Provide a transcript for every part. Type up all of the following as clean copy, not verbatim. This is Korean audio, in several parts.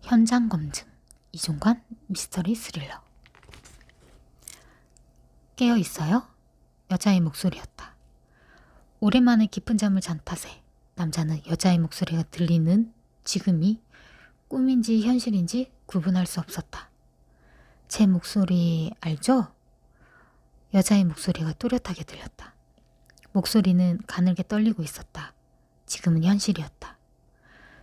현장 검증, 이종관 미스터리 스릴러. 깨어 있어요? 여자의 목소리였다. 오랜만에 깊은 잠을 잔 탓에 남자는 여자의 목소리가 들리는 지금이 꿈인지 현실인지 구분할 수 없었다. 제 목소리 알죠? 여자의 목소리가 또렷하게 들렸다. 목소리는 가늘게 떨리고 있었다. 지금은 현실이었다.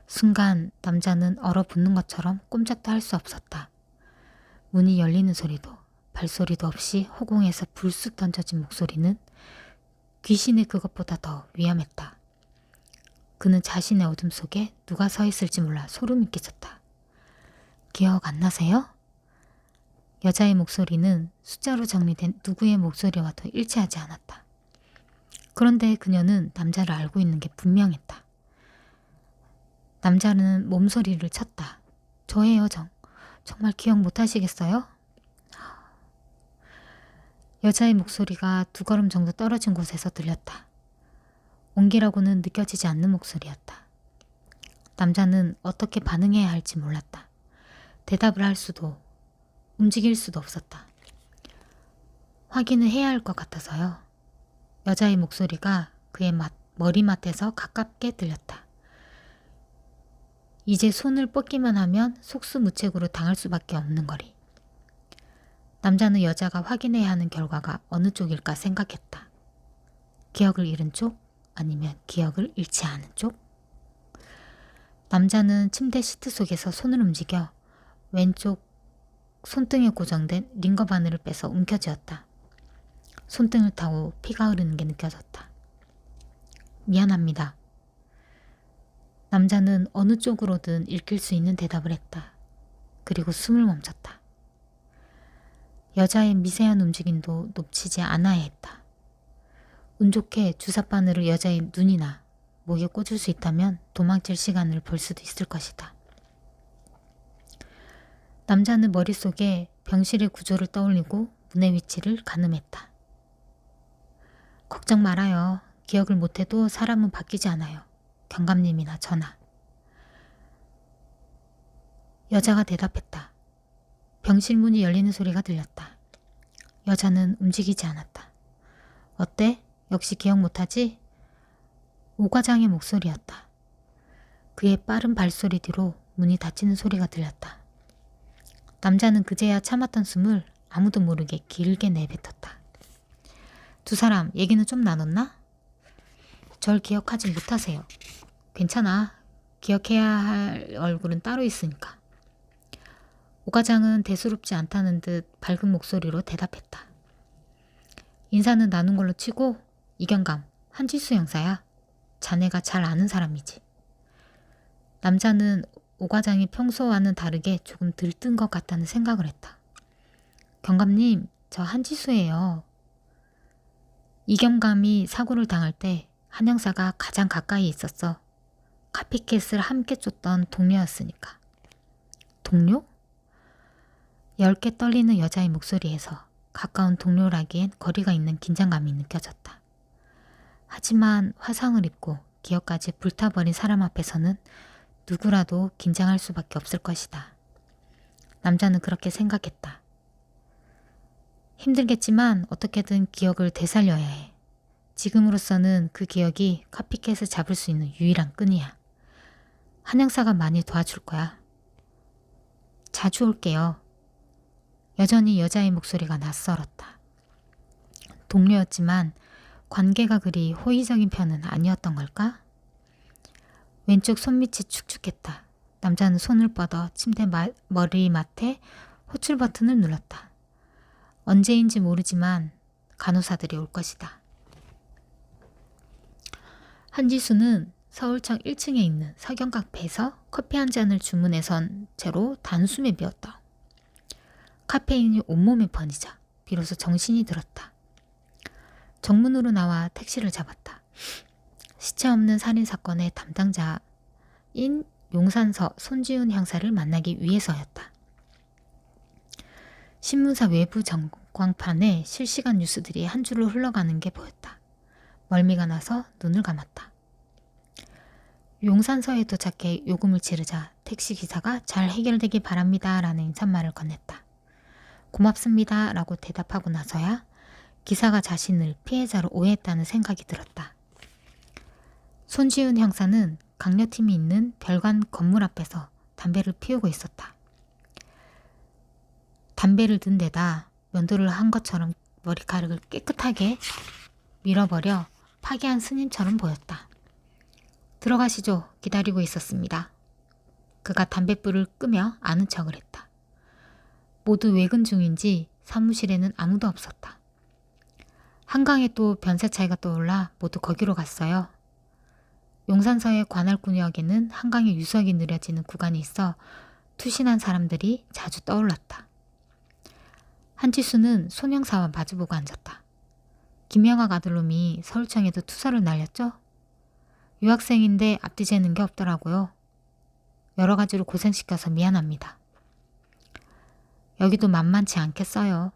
순간 남자는 얼어붙는 것처럼 꼼짝도 할 수 없었다. 문이 열리는 소리도 발소리도 없이 허공에서 불쑥 던져진 목소리는 귀신의 그것보다 더 위험했다. 그는 자신의 어둠 속에 누가 서 있을지 몰라 소름이 끼쳤다. 기억 안 나세요? 여자의 목소리는 숫자로 정리된 누구의 목소리와도 일치하지 않았다. 그런데 그녀는 남자를 알고 있는 게 분명했다. 남자는 몸소리를 쳤다. 저예요, 정말 기억 못하시겠어요? 여자의 목소리가 2걸음 정도 떨어진 곳에서 들렸다. 온기라고는 느껴지지 않는 목소리였다. 남자는 어떻게 반응해야 할지 몰랐다. 대답을 할 수도 움직일 수도 없었다. 확인을 해야 할 것 같아서요. 여자의 목소리가 그의 머리맡에서 가깝게 들렸다. 이제 손을 뻗기만 하면 속수무책으로 당할 수밖에 없는 거리. 남자는 여자가 확인해야 하는 결과가 어느 쪽일까 생각했다. 기억을 잃은 쪽? 아니면 기억을 잃지 않은 쪽? 남자는 침대 시트 속에서 손을 움직여 왼쪽 손등에 고정된 링거 바늘을 빼서 움켜쥐었다. 손등을 타고 피가 흐르는 게 느껴졌다. 미안합니다. 남자는 어느 쪽으로든 읽힐 수 있는 대답을 했다. 그리고 숨을 멈췄다. 여자의 미세한 움직임도 놓치지 않아야 했다. 운 좋게 주사바늘을 여자의 눈이나 목에 꽂을 수 있다면 도망칠 시간을 벌 수도 있을 것이다. 남자는 머릿속에 병실의 구조를 떠올리고 문의 위치를 가늠했다. 걱정 말아요. 기억을 못해도 사람은 바뀌지 않아요. 경감님이나 저나. 여자가 대답했다. 병실 문이 열리는 소리가 들렸다. 여자는 움직이지 않았다. 어때? 역시 기억 못하지? 오과장의 목소리였다. 그의 빠른 발소리 뒤로 문이 닫히는 소리가 들렸다. 남자는 그제야 참았던 숨을 아무도 모르게 길게 내뱉었다. 2 사람 얘기는 좀 나눴나? 절 기억하지 못하세요. 괜찮아. 기억해야 할 얼굴은 따로 있으니까. 오과장은 대수롭지 않다는 듯 밝은 목소리로 대답했다. 인사는 나눈 걸로 치고 이경감, 한지수 형사야. 자네가 잘 아는 사람이지. 남자는 오과장이 평소와는 다르게 조금 들뜬 것 같다는 생각을 했다. 경감님, 저 한지수예요. 이경감이 사고를 당할 때 한 형사가 가장 가까이 있었어. 카피캣을 함께 쫓던 동료였으니까. 동료? 얇게 떨리는 여자의 목소리에서 가까운 동료라기엔 거리가 있는 긴장감이 느껴졌다. 하지만 화상을 입고 기억까지 불타버린 사람 앞에서는 누구라도 긴장할 수밖에 없을 것이다. 남자는 그렇게 생각했다. 힘들겠지만 어떻게든 기억을 되살려야 해. 지금으로서는 그 기억이 카피캣을 잡을 수 있는 유일한 끈이야. 한 형사가 많이 도와줄 거야. 자주 올게요. 여전히 여자의 목소리가 낯설었다. 동료였지만 관계가 그리 호의적인 편은 아니었던 걸까? 왼쪽 손밑이 축축했다. 남자는 손을 뻗어 침대 머리맡에 호출 버튼을 눌렀다. 언제인지 모르지만 간호사들이 올 것이다. 한지수는 서울청 1층에 있는 서경 카페에서 커피 한 잔을 주문해선 채로 단숨에 비었다. 카페인이 온몸에 번지자 비로소 정신이 들었다. 정문으로 나와 택시를 잡았다. 시체 없는 살인사건의 담당자인 용산서 손지훈 형사를 만나기 위해서였다. 신문사 외부 전광판에 실시간 뉴스들이 한 줄로 흘러가는 게 보였다. 멀미가 나서 눈을 감았다. 용산서에 도착해 요금을 치르자 택시기사가 잘 해결되길 바랍니다 라는 인사말을 건넸다. 고맙습니다 라고 대답하고 나서야 기사가 자신을 피해자로 오해했다는 생각이 들었다. 손지훈 형사는 강력팀이 있는 별관 건물 앞에서 담배를 피우고 있었다. 담배를 든 데다 면도를 한 것처럼 머리카락을 깨끗하게 밀어버려 파괴한 스님처럼 보였다. 들어가시죠. 기다리고 있었습니다. 그가 담뱃불을 끄며 아는 척을 했다. 모두 외근 중인지 사무실에는 아무도 없었다. 한강에 또 변세차이가 떠올라 모두 거기로 갔어요. 용산서의 관할구역에는 한강의 유석이 느려지는 구간이 있어 투신한 사람들이 자주 떠올랐다. 한지수는 손형사와 마주보고 앉았다. 김영학 아들놈이 서울청에도 투서를 날렸죠? 유학생인데 앞뒤 재는 게 없더라고요. 여러 가지로 고생시켜서 미안합니다. 여기도 만만치 않겠어요.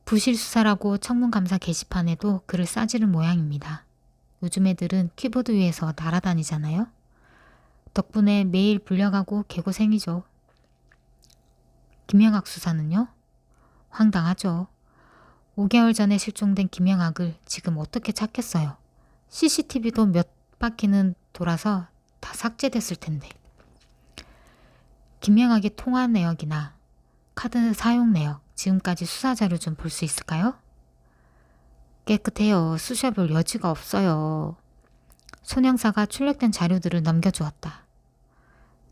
부실수사라고 청문감사 게시판에도 글을 싸지른 모양입니다. 요즘 애들은 키보드 위에서 날아다니잖아요. 덕분에 매일 불려가고 개고생이죠. 김영학 수사는요? 황당하죠. 5개월 전에 실종된 김영학을 지금 어떻게 찾겠어요. CCTV도 몇 바퀴는 돌아서 다 삭제됐을 텐데. 김영학의 통화 내역이나 카드 사용 내역, 지금까지 수사 자료 좀 볼 수 있을까요? 깨끗해요. 쑤셔볼 여지가 없어요. 손형사가 출력된 자료들을 넘겨주었다.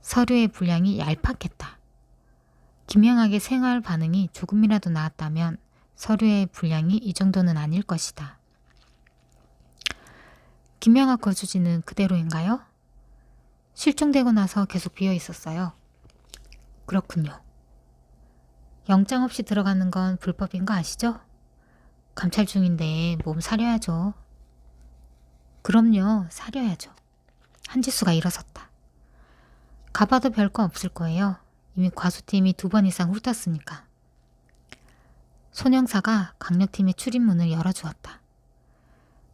서류의 분량이 얄팍했다. 김영학의 생활 반응이 조금이라도 나았다면 서류의 분량이 이 정도는 아닐 것이다. 김영학 거주지는 그대로인가요? 실종되고 나서 계속 비어 있었어요. 그렇군요. 영장 없이 들어가는 건 불법인 거 아시죠? 감찰 중인데 몸 사려야죠. 그럼요, 사려야죠. 한지수가 일어섰다. 가봐도 별거 없을 거예요. 이미 과수팀이 2번 이상 훑었으니까. 손형사가 강력팀의 출입문을 열어주었다.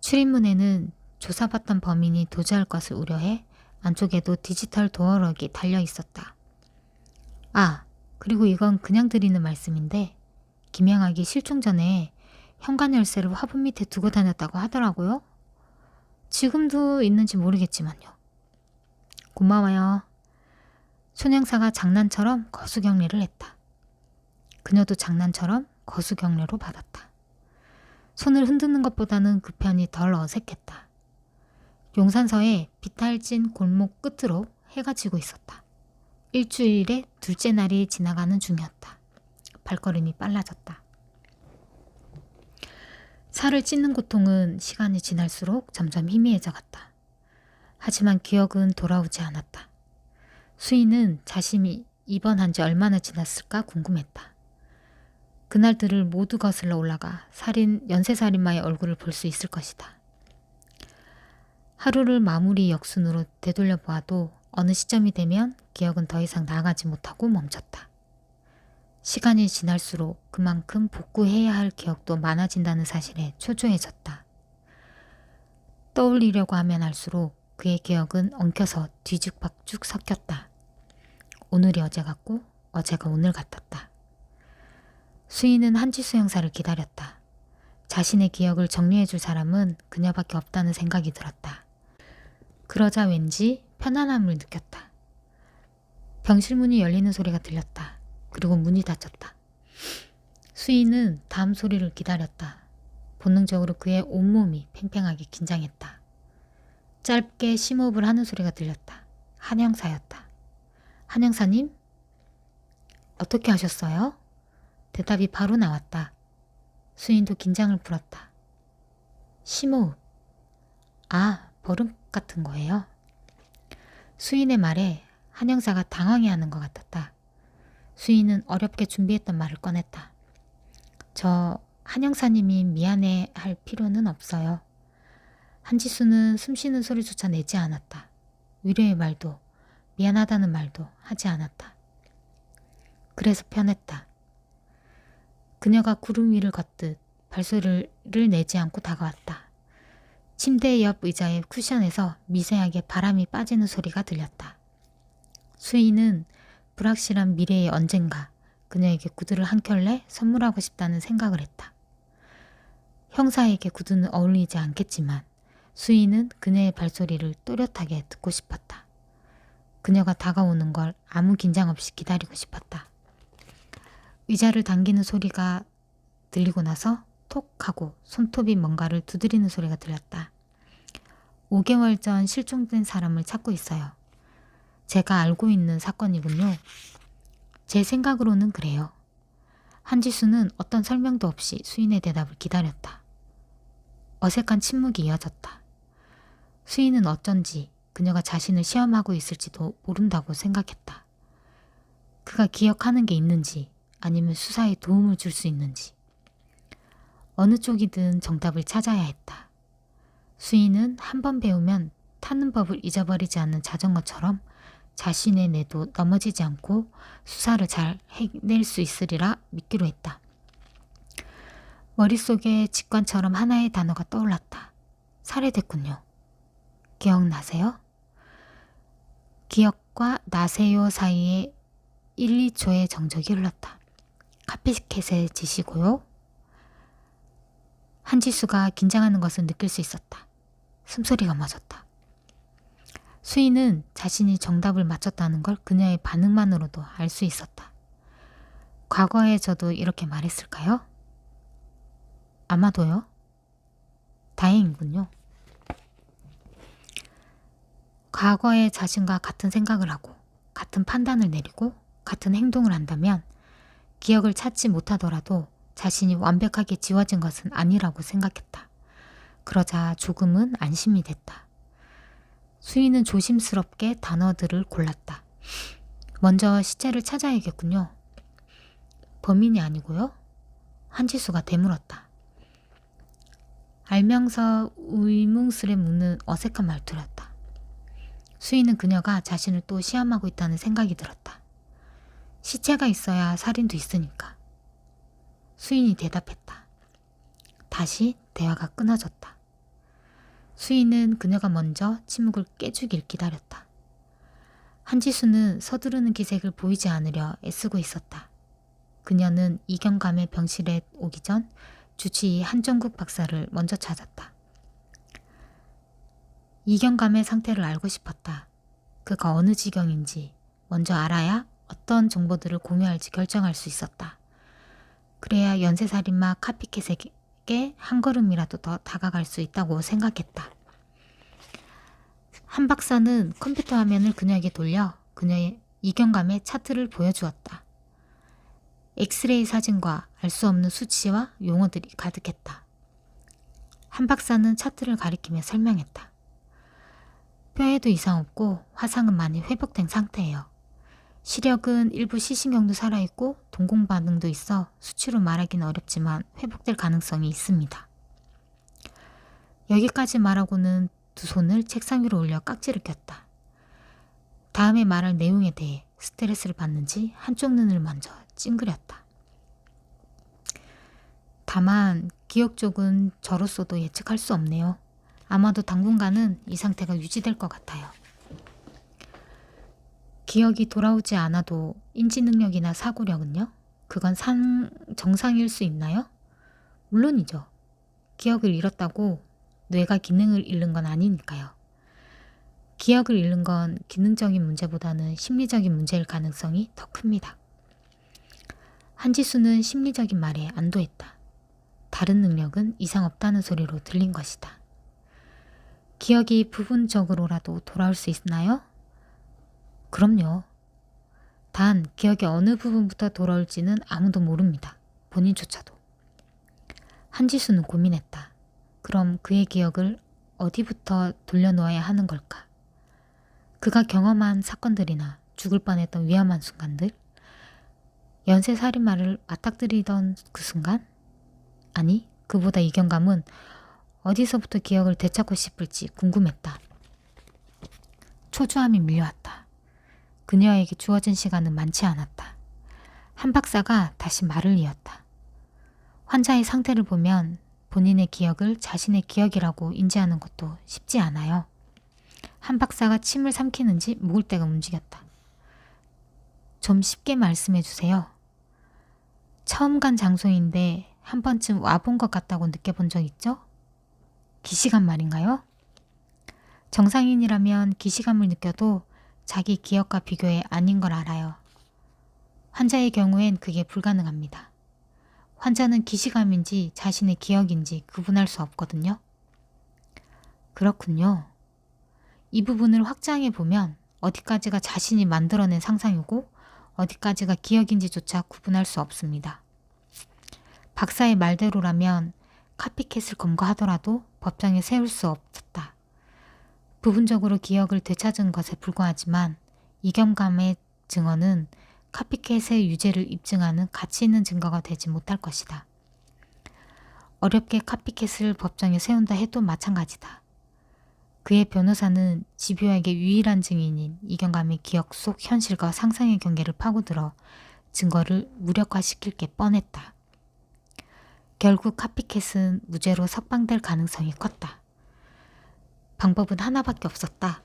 출입문에는 조사받던 범인이 도주할 것을 우려해 안쪽에도 디지털 도어록이 달려 있었다. 아, 그리고 이건 그냥 드리는 말씀인데 김영학이 실종 전에 현관 열쇠를 화분 밑에 두고 다녔다고 하더라고요. 지금도 있는지 모르겠지만요. 고마워요. 손형사가 장난처럼 거수경례를 했다. 그녀도 장난처럼 거수경례로 받았다. 손을 흔드는 것보다는 그 편이 덜 어색했다. 용산서의 비탈진 골목 끝으로 해가 지고 있었다. 일주일에 둘째 날이 지나가는 중이었다. 발걸음이 빨라졌다. 살을 찢는 고통은 시간이 지날수록 점점 희미해져 갔다. 하지만 기억은 돌아오지 않았다. 수인은 자신이 입원한 지 얼마나 지났을까 궁금했다. 그날들을 모두 거슬러 올라가 연쇄살인마의 얼굴을 볼 수 있을 것이다. 하루를 마무리 역순으로 되돌려 보아도 어느 시점이 되면 기억은 더 이상 나아가지 못하고 멈췄다. 시간이 지날수록 그만큼 복구해야 할 기억도 많아진다는 사실에 초조해졌다. 떠올리려고 하면 할수록 그의 기억은 엉켜서 뒤죽박죽 섞였다. 오늘이 어제 같고 어제가 오늘 같았다. 수인은 한지수 형사를 기다렸다. 자신의 기억을 정리해줄 사람은 그녀밖에 없다는 생각이 들었다. 그러자 왠지 편안함을 느꼈다. 병실문이 열리는 소리가 들렸다. 그리고 문이 닫혔다. 수인은 다음 소리를 기다렸다. 본능적으로 그의 온몸이 팽팽하게 긴장했다. 짧게 심호흡을 하는 소리가 들렸다. 한 형사였다. 한 형사님? 어떻게 하셨어요? 대답이 바로 나왔다. 수인도 긴장을 풀었다. 심호흡. 아, 버릇 같은 거예요? 수인의 말에 한 형사가 당황해하는 것 같았다. 수인은 어렵게 준비했던 말을 꺼냈다. 저 한 형사님이 미안해 할 필요는 없어요. 한지수는 숨쉬는 소리조차 내지 않았다. 위로의 말도 미안하다는 말도 하지 않았다. 그래서 편했다. 그녀가 구름 위를 걷듯 발소리를 내지 않고 다가왔다. 침대 옆 의자의 쿠션에서 미세하게 바람이 빠지는 소리가 들렸다. 수인은 불확실한 미래의 언젠가 그녀에게 구두를 한 켤레 선물하고 싶다는 생각을 했다. 형사에게 구두는 어울리지 않겠지만 수인은 그녀의 발소리를 또렷하게 듣고 싶었다. 그녀가 다가오는 걸 아무 긴장 없이 기다리고 싶었다. 의자를 당기는 소리가 들리고 나서 톡 하고 손톱이 뭔가를 두드리는 소리가 들렸다. 5개월 전 실종된 사람을 찾고 있어요. 제가 알고 있는 사건이군요. 제 생각으로는 그래요. 한지수는 어떤 설명도 없이 수인의 대답을 기다렸다. 어색한 침묵이 이어졌다. 수인은 어쩐지 그녀가 자신을 시험하고 있을지도 모른다고 생각했다. 그가 기억하는 게 있는지 아니면 수사에 도움을 줄 수 있는지. 어느 쪽이든 정답을 찾아야 했다. 수인은 한 번 배우면 타는 법을 잊어버리지 않는 자전거처럼 자신의 뇌도 넘어지지 않고 수사를 잘 해낼 수 있으리라 믿기로 했다. 머릿속에 직관처럼 하나의 단어가 떠올랐다. 살해됐군요. 기억나세요? 기억과 나세요 사이에 1, 2초의 정적이 흘렀다. 카피켓에 지시고요. 한지수가 긴장하는 것을 느낄 수 있었다. 숨소리가 멎었다. 수인은 자신이 정답을 맞췄다는 걸 그녀의 반응만으로도 알 수 있었다. 과거에 저도 이렇게 말했을까요? 아마도요. 다행이군요. 과거의 자신과 같은 생각을 하고 같은 판단을 내리고 같은 행동을 한다면 기억을 찾지 못하더라도 자신이 완벽하게 지워진 것은 아니라고 생각했다. 그러자 조금은 안심이 됐다. 수인은 조심스럽게 단어들을 골랐다. 먼저 시체를 찾아야겠군요. 범인이 아니고요? 한지수가 되물었다. 알면서 의문스레 묻는 어색한 말투였다. 수인은 그녀가 자신을 또 시험하고 있다는 생각이 들었다. 시체가 있어야 살인도 있으니까. 수인이 대답했다. 다시 대화가 끊어졌다. 수인은 그녀가 먼저 침묵을 깨주길 기다렸다. 한지수는 서두르는 기색을 보이지 않으려 애쓰고 있었다. 그녀는 이경감의 병실에 오기 전 주치의 한정국 박사를 먼저 찾았다. 이경감의 상태를 알고 싶었다. 그가 어느 지경인지 먼저 알아야 어떤 정보들을 공유할지 결정할 수 있었다. 그래야 연쇄살인마 카피캣에게 한 걸음이라도 더 다가갈 수 있다고 생각했다. 한 박사는 컴퓨터 화면을 그녀에게 돌려 그녀의 이경감의 차트를 보여주었다. 엑스레이 사진과 알 수 없는 수치와 용어들이 가득했다. 한 박사는 차트를 가리키며 설명했다. 뼈에도 이상 없고 화상은 많이 회복된 상태예요. 시력은 일부 시신경도 살아있고 동공 반응도 있어 수치로 말하기는 어렵지만 회복될 가능성이 있습니다. 여기까지 말하고는 두 손을 책상 위로 올려 깍지를 꼈다. 다음에 말할 내용에 대해 스트레스를 받는지 한쪽 눈을 먼저 찡그렸다. 다만 기억 쪽은 저로서도 예측할 수 없네요. 아마도 당분간은 이 상태가 유지될 것 같아요. 기억이 돌아오지 않아도 인지 능력이나 사고력은요? 그건 정상일 수 있나요? 물론이죠. 기억을 잃었다고 뇌가 기능을 잃는 건 아니니까요. 기억을 잃는 건 기능적인 문제보다는 심리적인 문제일 가능성이 더 큽니다. 한지수는 심리적인 말에 안도했다. 다른 능력은 이상 없다는 소리로 들린 것이다. 기억이 부분적으로라도 돌아올 수 있나요? 그럼요. 단 기억의 어느 부분부터 돌아올지는 아무도 모릅니다. 본인조차도. 한지수는 고민했다. 그럼 그의 기억을 어디부터 돌려놓아야 하는 걸까? 그가 경험한 사건들이나 죽을 뻔했던 위험한 순간들? 연쇄살인마를 맞닥뜨리던 그 순간? 아니, 그보다 이경감은 어디서부터 기억을 되찾고 싶을지 궁금했다. 초조함이 밀려왔다. 그녀에게 주어진 시간은 많지 않았다. 한 박사가 다시 말을 이었다. 환자의 상태를 보면 본인의 기억을 자신의 기억이라고 인지하는 것도 쉽지 않아요. 한 박사가 침을 삼키는지 묵을 데가 움직였다. 좀 쉽게 말씀해 주세요. 처음 간 장소인데 한 번쯤 와본 것 같다고 느껴본 적 있죠? 기시감 말인가요? 정상인이라면 기시감을 느껴도 자기 기억과 비교해 아닌 걸 알아요. 환자의 경우엔 그게 불가능합니다. 환자는 기시감인지 자신의 기억인지 구분할 수 없거든요. 그렇군요. 이 부분을 확장해 보면 어디까지가 자신이 만들어낸 상상이고 어디까지가 기억인지조차 구분할 수 없습니다. 박사의 말대로라면 카피캣을 검거하더라도 법정에 세울 수 없었다. 부분적으로 기억을 되찾은 것에 불과하지만 이경감의 증언은 카피캣의 유죄를 입증하는 가치 있는 증거가 되지 못할 것이다. 어렵게 카피캣을 법정에 세운다 해도 마찬가지다. 그의 변호사는 집요에게 유일한 증인인 이경감의 기억 속 현실과 상상의 경계를 파고들어 증거를 무력화시킬 게 뻔했다. 결국 카피캣은 무죄로 석방될 가능성이 컸다. 방법은 하나밖에 없었다.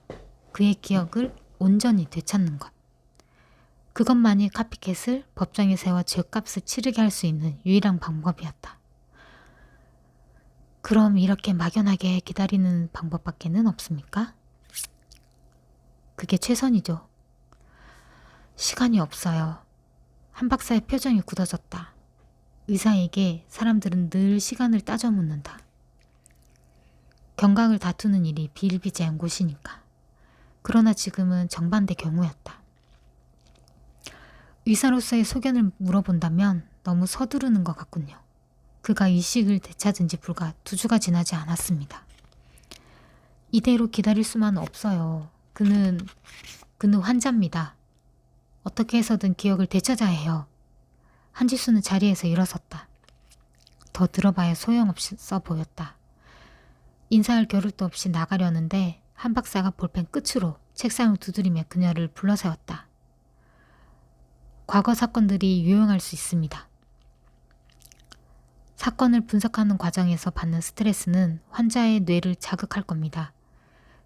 그의 기억을 온전히 되찾는 것. 그것만이 카피캣을 법정에 세워 죄값을 치르게 할 수 있는 유일한 방법이었다. 그럼 이렇게 막연하게 기다리는 방법밖에는 없습니까? 그게 최선이죠. 시간이 없어요. 한 박사의 표정이 굳어졌다. 의사에게 사람들은 늘 시간을 따져 묻는다. 경각을 다투는 일이 비일비재한 곳이니까. 그러나 지금은 정반대 경우였다. 의사로서의 소견을 물어본다면 너무 서두르는 것 같군요. 그가 의식을 되찾은 지 불과 2주가 지나지 않았습니다. 이대로 기다릴 수만 없어요. 그는 환자입니다. 어떻게 해서든 기억을 되찾아야 해요. 한지수는 자리에서 일어섰다. 더 들어봐야 소용없어 보였다. 인사할 겨를도 없이 나가려는데 한 박사가 볼펜 끝으로 책상을 두드리며 그녀를 불러세웠다. 과거 사건들이 유용할 수 있습니다. 사건을 분석하는 과정에서 받는 스트레스는 환자의 뇌를 자극할 겁니다.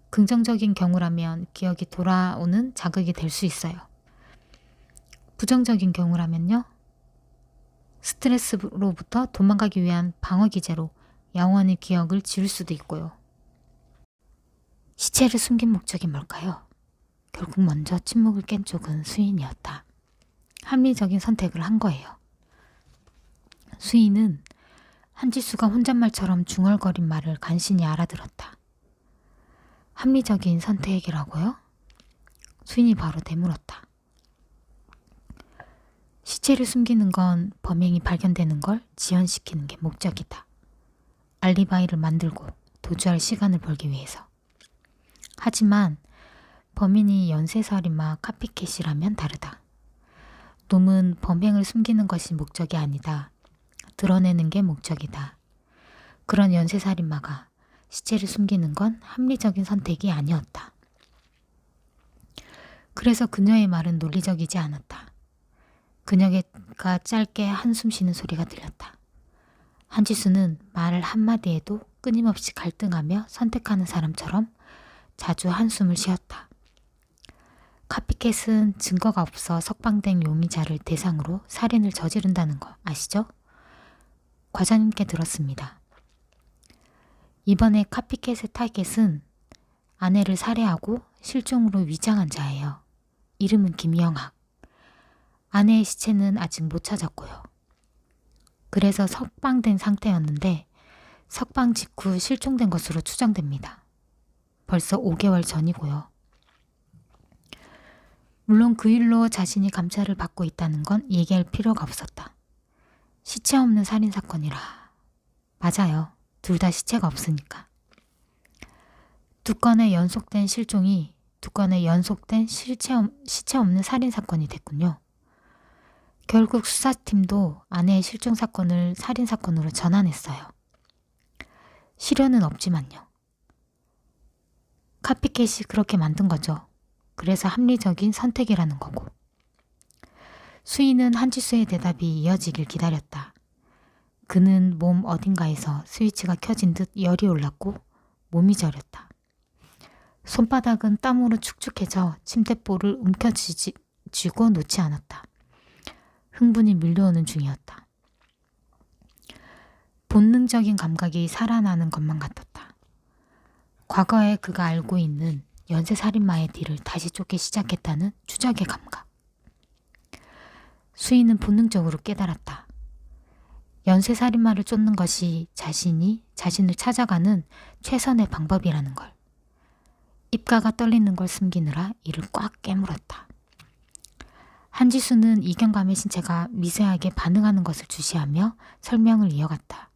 긍정적인 경우라면 기억이 돌아오는 자극이 될 수 있어요. 부정적인 경우라면요? 스트레스로부터 도망가기 위한 방어기제로 영원히 기억을 지울 수도 있고요. 시체를 숨긴 목적이 뭘까요? 결국 먼저 침묵을 깬 쪽은 수인이었다. 합리적인 선택을 한 거예요. 수인은 한지수가 혼잣말처럼 중얼거린 말을 간신히 알아들었다. 합리적인 선택이라고요? 수인이 바로 되물었다. 시체를 숨기는 건 범행이 발견되는 걸 지연시키는 게 목적이다. 알리바이를 만들고 도주할 시간을 벌기 위해서. 하지만 범인이 연쇄살인마 카피캣이라면 다르다. 놈은 범행을 숨기는 것이 목적이 아니다. 드러내는 게 목적이다. 그런 연쇄살인마가 시체를 숨기는 건 합리적인 선택이 아니었다. 그래서 그녀의 말은 논리적이지 않았다. 그녀가 짧게 한숨 쉬는 소리가 들렸다. 한지수는 말을 한마디에도 끊임없이 갈등하며 선택하는 사람처럼 자주 한숨을 쉬었다. 카피캣은 증거가 없어 석방된 용의자를 대상으로 살인을 저지른다는 거 아시죠? 과장님께 들었습니다. 이번에 카피캣의 타겟은 아내를 살해하고 실종으로 위장한 자예요. 이름은 김영학. 아내의 시체는 아직 못 찾았고요. 그래서 석방된 상태였는데 석방 직후 실종된 것으로 추정됩니다. 벌써 5개월 전이고요. 물론 그 일로 자신이 감찰을 받고 있다는 건 얘기할 필요가 없었다. 시체 없는 살인사건이라. 맞아요. 둘 다 시체가 없으니까. 2건의 연속된 실종이 2건의 연속된 시체 없는 살인사건이 됐군요. 결국 수사팀도 아내의 실종 사건을 살인사건으로 전환했어요. 실효는 없지만요. 카피캣이 그렇게 만든 거죠. 그래서 합리적인 선택이라는 거고. 수인은 한지수의 대답이 이어지길 기다렸다. 그는 몸 어딘가에서 스위치가 켜진 듯 열이 올랐고 몸이 저렸다. 손바닥은 땀으로 축축해져 침대볼을 움켜쥐고 놓지 않았다. 흥분이 밀려오는 중이었다. 본능적인 감각이 살아나는 것만 같았다. 과거에 그가 알고 있는 연쇄살인마의 뒤를 다시 쫓기 시작했다는 추적의 감각. 수인은 본능적으로 깨달았다. 연쇄살인마를 쫓는 것이 자신이 자신을 찾아가는 최선의 방법이라는 걸. 입가가 떨리는 걸 숨기느라 이를 꽉 깨물었다. 한지수는 이경감의 신체가 미세하게 반응하는 것을 주시하며 설명을 이어갔다.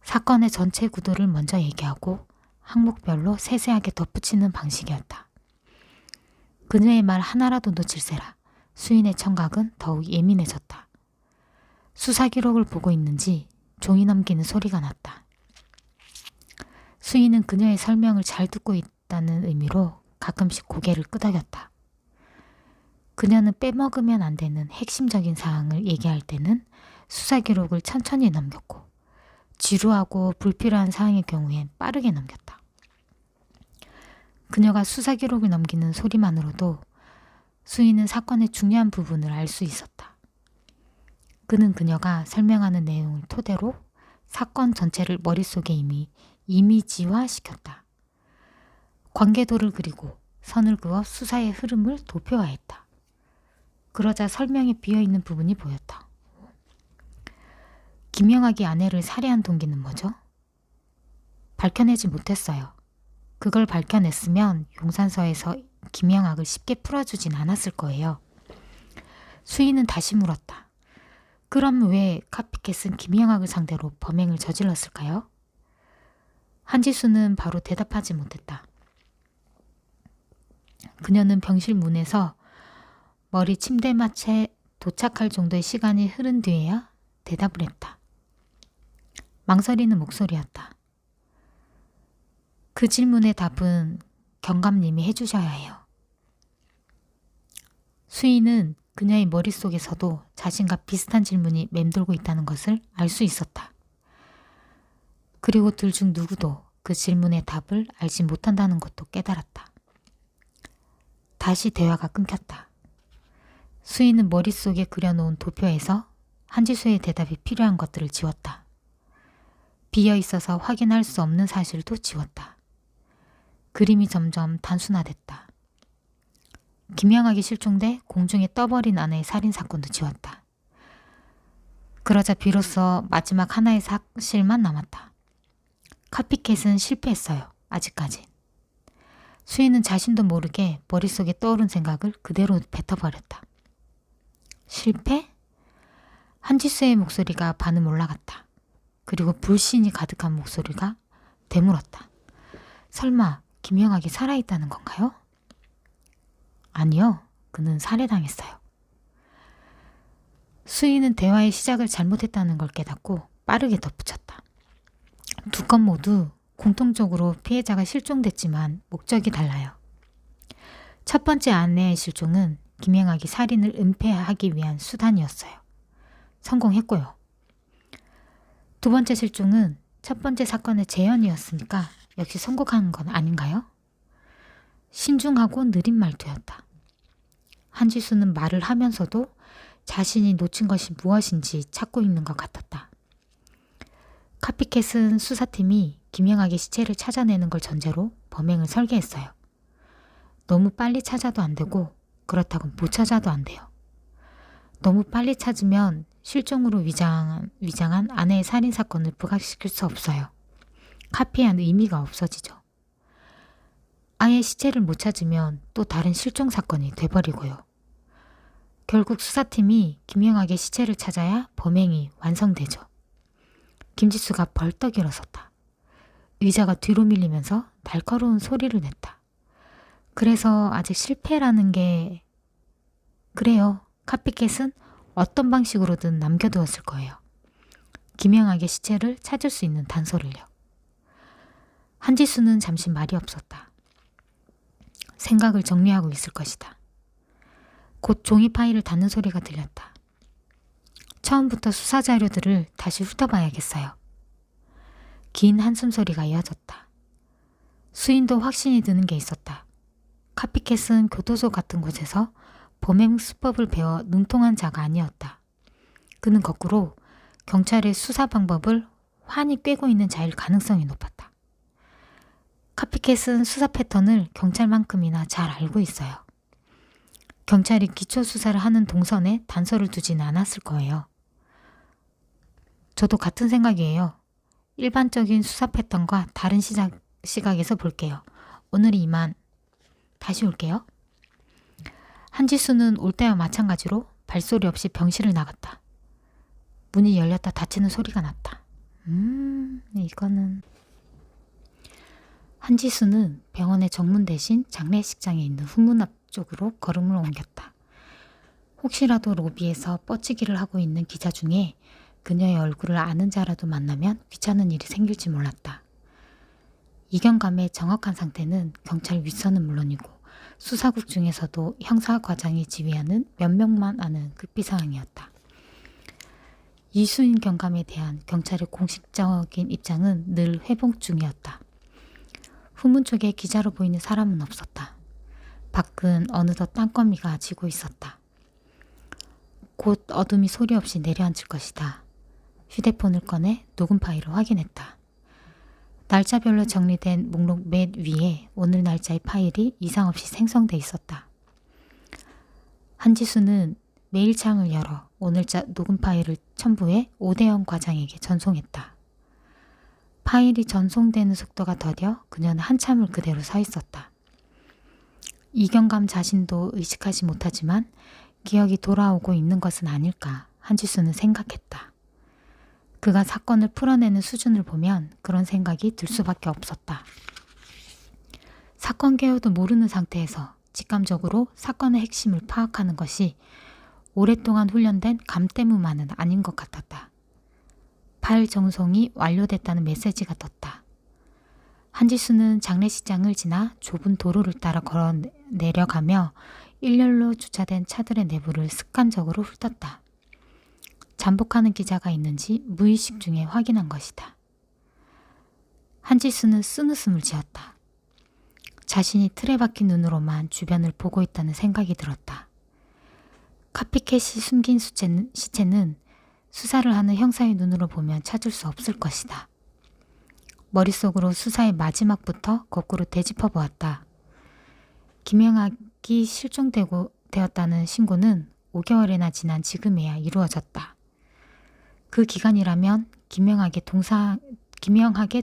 사건의 전체 구도를 먼저 얘기하고 항목별로 세세하게 덧붙이는 방식이었다. 그녀의 말 하나라도 놓칠세라 수인의 청각은 더욱 예민해졌다. 수사 기록을 보고 있는지 종이 넘기는 소리가 났다. 수인은 그녀의 설명을 잘 듣고 있다는 의미로 가끔씩 고개를 끄덕였다. 그녀는 빼먹으면 안 되는 핵심적인 사항을 얘기할 때는 수사 기록을 천천히 넘겼고 지루하고 불필요한 사항의 경우엔 빠르게 넘겼다. 그녀가 수사 기록을 넘기는 소리만으로도 수인은 사건의 중요한 부분을 알 수 있었다. 그는 그녀가 설명하는 내용을 토대로 사건 전체를 머릿속에 이미 이미지화시켰다. 관계도를 그리고 선을 그어 수사의 흐름을 도표화했다. 그러자 설명에 비어있는 부분이 보였다. 김영학이 아내를 살해한 동기는 뭐죠? 밝혀내지 못했어요. 그걸 밝혀냈으면 용산서에서 김영학을 쉽게 풀어주진 않았을 거예요. 수인은 다시 물었다. 그럼 왜 카피캣은 김영학을 상대로 범행을 저질렀을까요? 한지수는 바로 대답하지 못했다. 그녀는 병실 문에서 머리 침대맡에 도착할 정도의 시간이 흐른 뒤에야 대답을 했다. 망설이는 목소리였다. 그 질문의 답은 경감님이 해주셔야 해요. 수인은 그녀의 머릿속에서도 자신과 비슷한 질문이 맴돌고 있다는 것을 알 수 있었다. 그리고 둘 중 누구도 그 질문의 답을 알지 못한다는 것도 깨달았다. 다시 대화가 끊겼다. 수인은 머릿속에 그려놓은 도표에서 한지수의 대답이 필요한 것들을 지웠다. 비어있어서 확인할 수 없는 사실도 지웠다. 그림이 점점 단순화됐다. 김영학이 실종돼 공중에 떠버린 아내의 살인사건도 지웠다. 그러자 비로소 마지막 하나의 사실만 남았다. 카피캣은 실패했어요. 아직까지. 수인은 자신도 모르게 머릿속에 떠오른 생각을 그대로 뱉어버렸다. 실패? 한지수의 목소리가 반음 올라갔다. 그리고 불신이 가득한 목소리가 되물었다. 설마 김영학이 살아있다는 건가요? 아니요. 그는 살해당했어요. 수인은 대화의 시작을 잘못했다는 걸 깨닫고 빠르게 덧붙였다. 두 건 모두 공통적으로 피해자가 실종됐지만 목적이 달라요. 첫 번째 아내의 실종은 김영학이 살인을 은폐하기 위한 수단이었어요. 성공했고요. 두 번째 실종은 첫 번째 사건의 재현이었으니까 역시 성공한 건 아닌가요? 신중하고 느린 말투였다. 한지수는 말을 하면서도 자신이 놓친 것이 무엇인지 찾고 있는 것 같았다. 카피캣은 수사팀이 김영학의 시체를 찾아내는 걸 전제로 범행을 설계했어요. 너무 빨리 찾아도 안 되고 그렇다고 못 찾아도 안 돼요. 너무 빨리 찾으면 실종으로 위장한 아내의 살인사건을 부각시킬 수 없어요. 카피한 의미가 없어지죠. 아예 시체를 못 찾으면 또 다른 실종 사건이 돼버리고요. 결국 수사팀이 김영학의 시체를 찾아야 범행이 완성되죠. 김지수가 벌떡 일어섰다. 의자가 뒤로 밀리면서 날카로운 소리를 냈다. 그래서 아직 실패라는 게... 그래요. 카피캣은 어떤 방식으로든 남겨두었을 거예요. 김영학의 시체를 찾을 수 있는 단서를요. 한지수는 잠시 말이 없었다. 생각을 정리하고 있을 것이다. 곧 종이 파일을 닫는 소리가 들렸다. 처음부터 수사 자료들을 다시 훑어봐야겠어요. 긴 한숨 소리가 이어졌다. 수인도 확신이 드는 게 있었다. 카피캣은 교도소 같은 곳에서 범행 수법을 배워 능통한 자가 아니었다. 그는 거꾸로 경찰의 수사 방법을 환히 꿰고 있는 자일 가능성이 높았다. 카피캣은 수사 패턴을 경찰만큼이나 잘 알고 있어요. 경찰이 기초 수사를 하는 동선에 단서를 두지는 않았을 거예요. 저도 같은 생각이에요. 일반적인 수사 패턴과 다른 시각에서 볼게요. 오늘이 이만. 다시 올게요. 한지수는 올 때와 마찬가지로 발소리 없이 병실을 나갔다. 문이 열렸다 닫히는 소리가 났다. 이거는... 한지수는 병원의 정문 대신 장례식장에 있는 후문 앞쪽으로 걸음을 옮겼다. 혹시라도 로비에서 뻗치기를 하고 있는 기자 중에 그녀의 얼굴을 아는 자라도 만나면 귀찮은 일이 생길지 몰랐다. 이경감의 정확한 상태는 경찰 윗선은 물론이고 수사국 중에서도 형사과장이 지휘하는 몇 명만 아는 급비사항이었다. 이수인 경감에 대한 경찰의 공식적인 입장은 늘 회복 중이었다. 후문 쪽에 기자로 보이는 사람은 없었다. 밖은 어느덧 땅거미가 지고 있었다. 곧 어둠이 소리 없이 내려앉을 것이다. 휴대폰을 꺼내 녹음 파일을 확인했다. 날짜별로 정리된 목록 맨 위에 오늘 날짜의 파일이 이상 없이 생성돼 있었다. 한지수는 메일창을 열어 오늘자 녹음 파일을 첨부해 오대영 과장에게 전송했다. 파일이 전송되는 속도가 더뎌 그녀는 한참을 그대로 서 있었다. 이경감 자신도 의식하지 못하지만 기억이 돌아오고 있는 것은 아닐까 한지수는 생각했다. 그가 사건을 풀어내는 수준을 보면 그런 생각이 들 수밖에 없었다. 사건 개요도 모르는 상태에서 직감적으로 사건의 핵심을 파악하는 것이 오랫동안 훈련된 감대무만은 아닌 것 같았다. 파일 전송이 완료됐다는 메시지가 떴다. 한지수는 장례식장을 지나 좁은 도로를 따라 걸어 내려가며 일렬로 주차된 차들의 내부를 습관적으로 훑었다. 잠복하는 기자가 있는지 무의식 중에 확인한 것이다. 한지수는 쓴웃음을 지었다. 자신이 틀에 박힌 눈으로만 주변을 보고 있다는 생각이 들었다. 카피캣이 숨긴 시체는 수사를 하는 형사의 눈으로 보면 찾을 수 없을 것이다. 머릿속으로 수사의 마지막부터 거꾸로 되짚어 보았다. 김영학이 실종되었다는 신고는 5개월이나 지난 지금에야 이루어졌다. 그 기간이라면 김영학의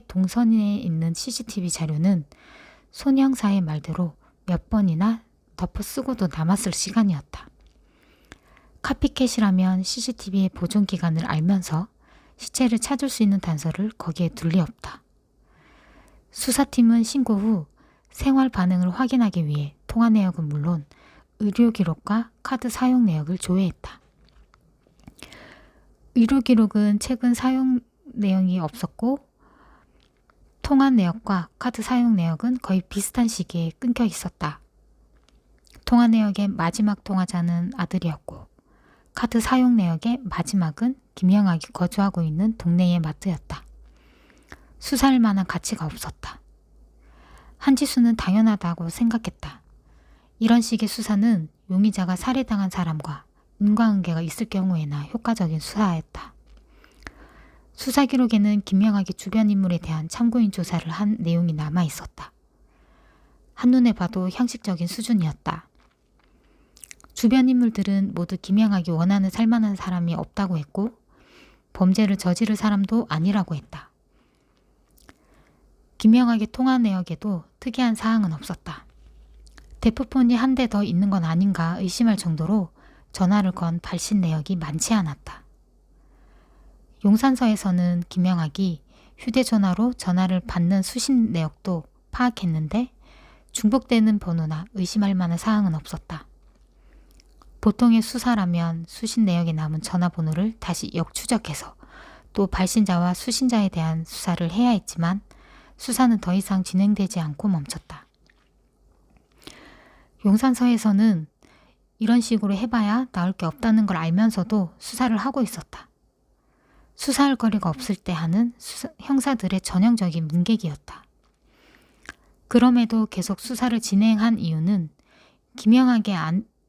동선에 있는 CCTV 자료는 손 형사의 말대로 몇 번이나 덮어쓰고도 남았을 시간이었다. 카피캣이라면 CCTV의 보존 기간을 알면서 시체를 찾을 수 있는 단서를 거기에 둘 리 없다. 수사팀은 신고 후 생활 반응을 확인하기 위해 통화 내역은 물론 의료 기록과 카드 사용 내역을 조회했다. 의료 기록은 최근 사용 내용이 없었고 통화 내역과 카드 사용 내역은 거의 비슷한 시기에 끊겨 있었다. 통화 내역의 마지막 통화자는 아들이었고 카드 사용 내역의 마지막은 김영학이 거주하고 있는 동네의 마트였다. 수사할 만한 가치가 없었다. 한지수는 당연하다고 생각했다. 이런 식의 수사는 용의자가 살해당한 사람과 인과관계가 있을 경우에나 효과적인 수사였다. 수사 기록에는 김영학의 주변 인물에 대한 참고인 조사를 한 내용이 남아 있었다. 한눈에 봐도 형식적인 수준이었다. 주변 인물들은 모두 김영학이 원하는 살만한 사람이 없다고 했고 범죄를 저지를 사람도 아니라고 했다. 김영학의 통화 내역에도 특이한 사항은 없었다. 대포폰이 한 대 더 있는 건 아닌가 의심할 정도로 전화를 건 발신 내역이 많지 않았다. 용산서에서는 김영학이 휴대전화로 전화를 받는 수신 내역도 파악했는데 중복되는 번호나 의심할 만한 사항은 없었다. 보통의 수사라면 수신 내역에 남은 전화번호를 다시 역추적해서 또 발신자와 수신자에 대한 수사를 해야 했지만 수사는 더 이상 진행되지 않고 멈췄다. 용산서에서는 이런 식으로 해봐야 나올 게 없다는 걸 알면서도 수사를 하고 있었다. 수사할 거리가 없을 때 하는 형사들의 전형적인 문객이었다. 그럼에도 계속 수사를 진행한 이유는 김영학의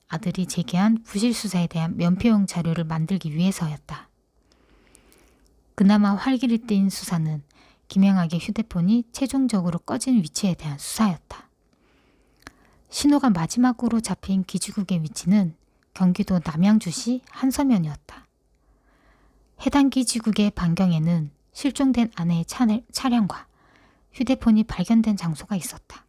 아들이 제기한 부실 수사에 대한 면피용 자료를 만들기 위해서였다. 그나마 활기를 띈 수사는 김영학의 휴대폰이 최종적으로 꺼진 위치에 대한 수사였다. 신호가 마지막으로 잡힌 기지국의 위치는 경기도 남양주시 한서면이었다. 해당 기지국의 반경에는 실종된 아내의 차량과 휴대폰이 발견된 장소가 있었다.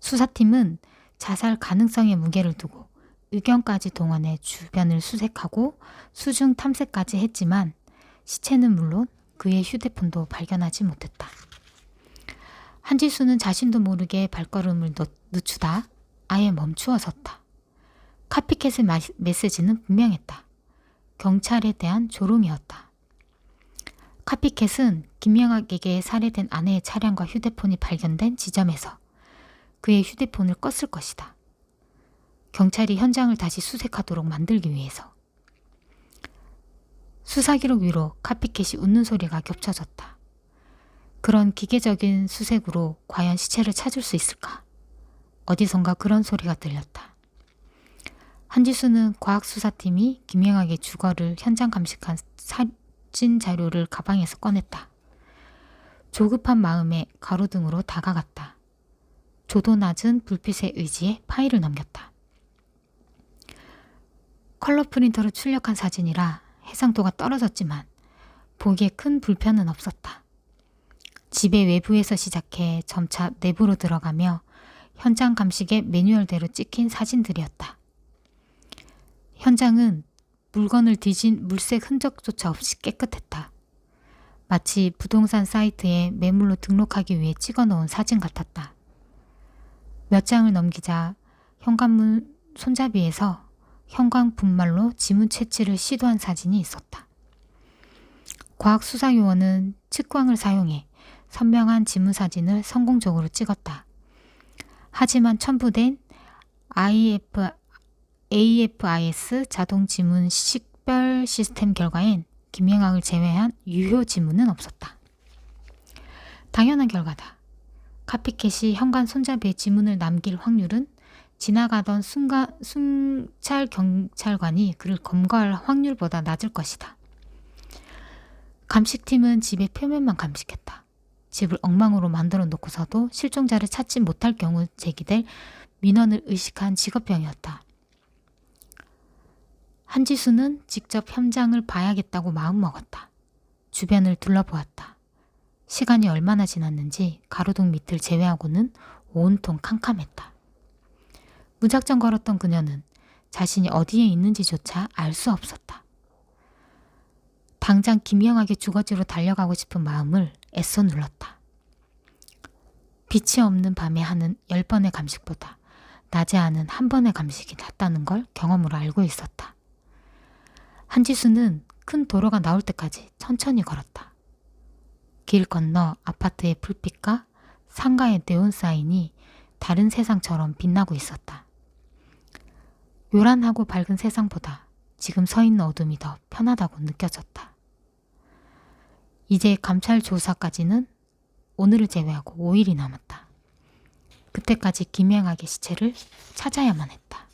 수사팀은 자살 가능성의 무게를 두고 의견까지 동원해 주변을 수색하고 수중 탐색까지 했지만 시체는 물론 그의 휴대폰도 발견하지 못했다. 한지수는 자신도 모르게 발걸음을 늦추다 아예 멈추어 섰다. 카피캣의 메시지는 분명했다. 경찰에 대한 조롱이었다. 카피캣은 김영학에게 살해된 아내의 차량과 휴대폰이 발견된 지점에서 그의 휴대폰을 껐을 것이다. 경찰이 현장을 다시 수색하도록 만들기 위해서. 수사기록 위로 카피캣이 웃는 소리가 겹쳐졌다. 그런 기계적인 수색으로 과연 시체를 찾을 수 있을까? 어디선가 그런 소리가 들렸다. 한지수는 과학수사팀이 김영학의 주거를 현장 감식한 사진 자료를 가방에서 꺼냈다. 조급한 마음에 가로등으로 다가갔다. 조도 낮은 불빛에 의지해 파일을 넘겼다. 컬러 프린터로 출력한 사진이라 해상도가 떨어졌지만 보기에 큰 불편은 없었다. 집의 외부에서 시작해 점차 내부로 들어가며 현장 감식의 매뉴얼대로 찍힌 사진들이었다. 현장은 물건을 뒤진 물색 흔적조차 없이 깨끗했다. 마치 부동산 사이트에 매물로 등록하기 위해 찍어놓은 사진 같았다. 몇 장을 넘기자 현관문 손잡이에서 형광 분말로 지문 채취를 시도한 사진이 있었다. 과학수사요원은 측광을 사용해 선명한 지문 사진을 성공적으로 찍었다. 하지만 첨부된 AFIS 자동 지문 식별 시스템 결과엔 김영학을 제외한 유효 지문은 없었다. 당연한 결과다. 카피캣이 현관 손잡이에 지문을 남길 확률은 지나가던 순찰 경찰관이 그를 검거할 확률보다 낮을 것이다. 감식팀은 집의 표면만 감식했다. 집을 엉망으로 만들어 놓고서도 실종자를 찾지 못할 경우 제기될 민원을 의식한 직업병이었다. 한지수는 직접 현장을 봐야겠다고 마음먹었다. 주변을 둘러보았다. 시간이 얼마나 지났는지 가로등 밑을 제외하고는 온통 캄캄했다. 무작정 걸었던 그녀는 자신이 어디에 있는지조차 알 수 없었다. 당장 김영학의 주거지로 달려가고 싶은 마음을 애써 눌렀다. 빛이 없는 밤에 하는 10번의 감식보다 낮에 하는 1번의 감식이 낫다는 걸 경험으로 알고 있었다. 한지수는 큰 도로가 나올 때까지 천천히 걸었다. 길 건너 아파트의 불빛과 상가의 네온 사인이 다른 세상처럼 빛나고 있었다. 요란하고 밝은 세상보다 지금 서 있는 어둠이 더 편하다고 느껴졌다. 이제 감찰 조사까지는 오늘을 제외하고 5일이 남았다. 그때까지 김영학의 시체를 찾아야만 했다.